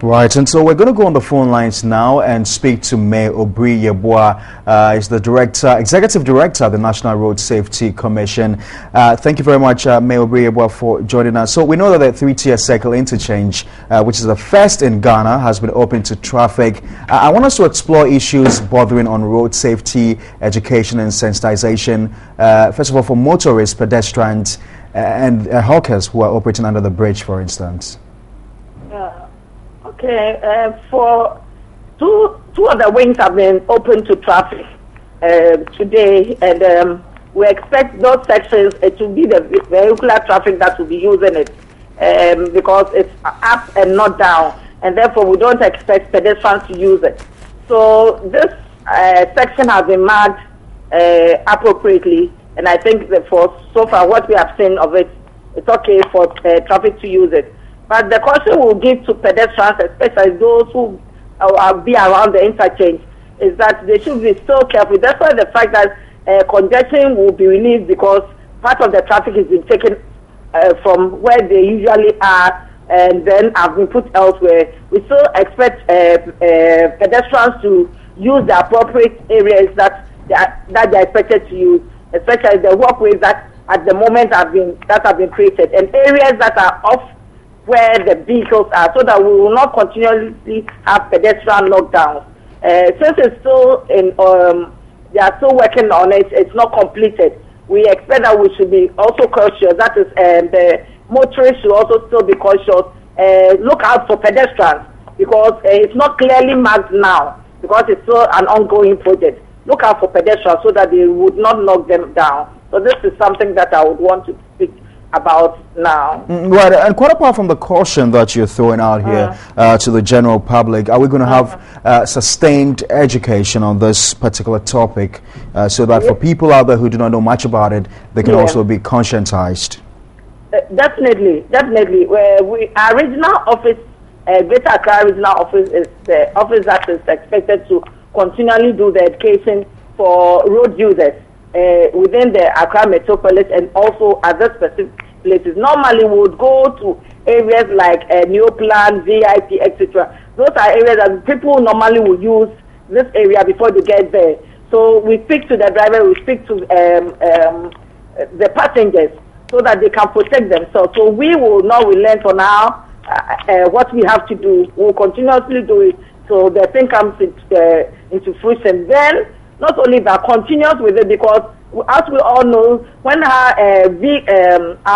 Right, and so we're going to go on the phone lines now and speak to May Obiri Yeboah. He's the Executive Director of the National Road Safety Commission. Thank you very much, May Obiri Yeboah, for joining us. So we know that the three-tier circle interchange, which is the first in Ghana, has been open to traffic. I want us to explore issues bordering on road safety, education and sensitization. First of all, for motorists, pedestrians and hawkers who are operating under the bridge, for instance. Okay, for two of the wings have been open to traffic today, and we expect those sections to be the vehicular traffic that will be using it because it's up and not down, and therefore we don't expect pedestrians to use it. So this section has been marked appropriately, and I think that for so far what we have seen of it, it's okay for traffic to use it. But the caution we'll give to pedestrians, especially those who be around the interchange, is that they should be so careful. That's why the fact that congestion will be relieved, because part of the traffic has been taken from where they usually are and then have been put elsewhere. We still expect pedestrians to use the appropriate areas that they are expected to use, especially the walkways that at the moment have been created, and areas that are off where the vehicles are, so that we will not continuously have pedestrian lockdowns. Since it's still in, they are still working on it, it's not completed. We expect that we should be also cautious. That is, the motorists should also still be cautious. Look out for pedestrians, because it's not clearly marked now, because it's still an ongoing project. Look out for pedestrians so that they would not knock them down. So this is something that I would want to speak about now. Right, and quite apart from the caution that you're throwing out here to the general public, are we going to have sustained education on this particular topic so that for people out there who do not know much about it, they can also be conscientized? Definitely. Our regional office, Greater Accra Regional Office, is the office that is expected to continually do the education for road users within the Accra metropolis and also other specific places. Normally we would go to areas like Neoplan, VIP, etc. Those are areas that people normally will use this area before they get there. So we speak to the driver, we speak to the passengers so that they can protect themselves. So we will not relent for now what we have to do. We will continuously do it so the thing comes into fruition. Then not only that, continuous with it, because as we all know, when our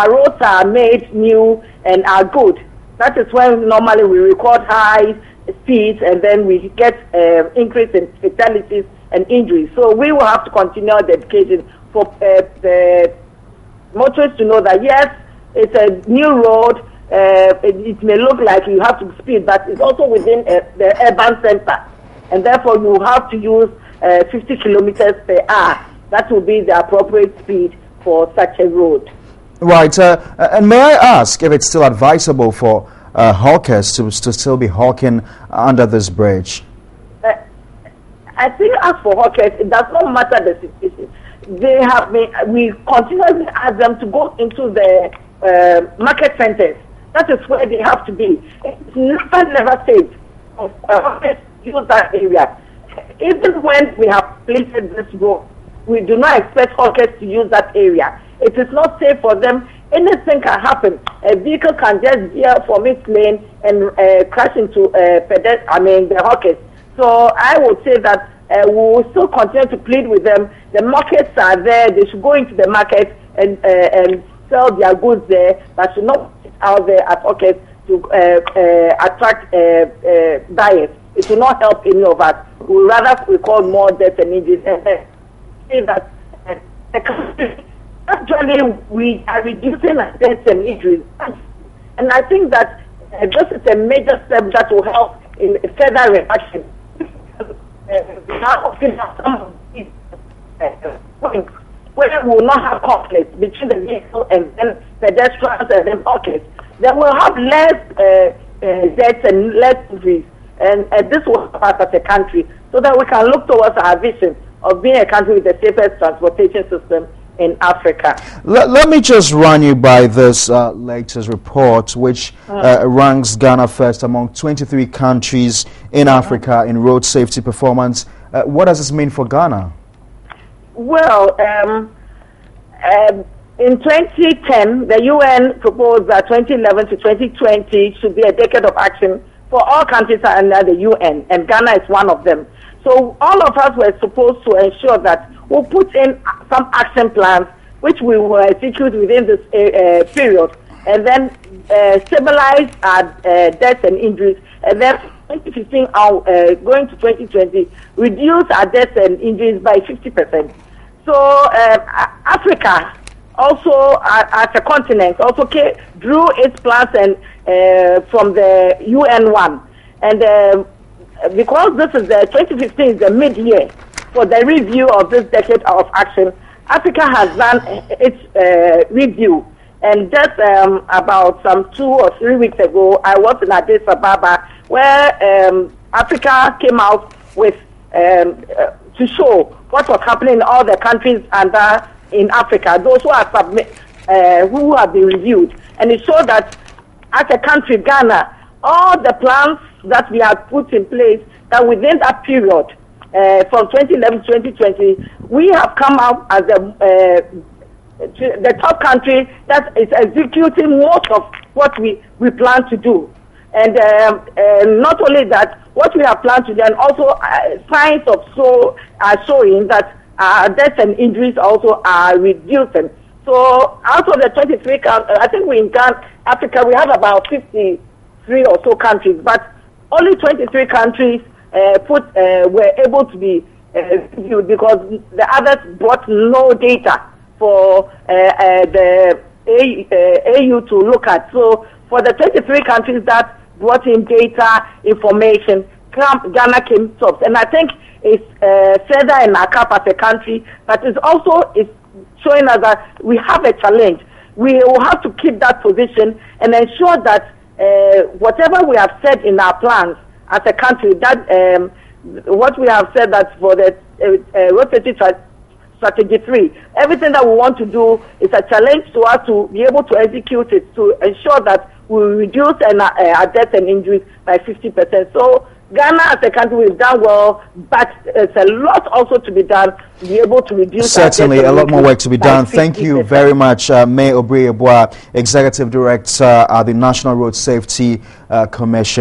roads are made new and are good, that is when normally we record high speeds and then we get increase in fatalities and injuries. So we will have to continue the education for the motorists to know that yes, it's a new road. It may look like you have to speed, but it's also within the urban center, and therefore you have to use 50 kilometers per hour. That will be the appropriate speed for such a road. Right, and may I ask if it's still advisable for hawkers to still be hawking under this bridge? I think as for hawkers, it does not matter the situation. We continuously ask them to go into the market centers. That is where they have to be. It's never safe for hawkers to use that area. Even when we have plated this road, we do not expect hawkers to use that area. It is not safe for them. Anything can happen. A vehicle can just veer from its lane and crash into the hawkers. So I would say that we will still continue to plead with them. The markets are there. They should go into the market and sell their goods there, but should not sit out there at hawkers to attract buyers. It will not help any of us. We would rather record more deaths and injuries. Say that actually we are reducing deaths and injuries, and I think that this is a major step that will help in further reduction. Now, some of these points where we will not have conflict between the vehicle and then pedestrians and then hawkers, then we'll have less deaths and less injuries, and this will help us as a country so that we can look towards our vision of being a country with the safest transportation system in Africa. Let me just run you by this latest report, which ranks Ghana first among 23 countries in Africa in road safety performance. What does this mean for Ghana? Well, in 2010, the UN proposed that 2011 to 2020 should be a decade of action for all countries under the UN, and Ghana is one of them. So all of us were supposed to ensure that we'll put in some action plans which we will execute within this period, and then stabilize our deaths and injuries, and then 2015 going to 2020, reduce our deaths and injuries by 50%. So Africa also, as a continent, also drew its plans and from the UN one, and because this is the 2015 is the mid-year for the review of this decade of action, Africa has done its review, and just about some 2 or 3 weeks ago, I was in Addis Ababa, where Africa came out with to show what was happening in all the countries in Africa, those who are who have been reviewed, and it showed that as a country, Ghana, all the plans that we have put in place, that within that period, from 2011 to 2020, we have come out as the top country that is executing most of what we plan to do. And not only that, what we have planned to do, and also signs are showing that deaths and injuries also are reducing. So out of the 23 countries, I think we in Africa, we have about 53 or so countries, but only 23 countries were able to be reviewed, because the others brought no data for the AU to look at. So for the 23 countries that brought in data, information, Ghana came top. And I think it's further in our cap as a country, but it's also showing us that we have a challenge. We will have to keep that position and ensure that whatever we have said in our plans as a country, that what we have said that for the road safety strategy 3, everything that we want to do is a challenge to us to be able to execute it, to ensure that we reduce our deaths and injuries by 50%. So Ghana as a country, we've done well, but there's a lot also to be done to be able to reduce. Certainly, a lot more work to be done. Thank you very much, May Obiri Yeboah, Executive Director at the National Road Safety Commission.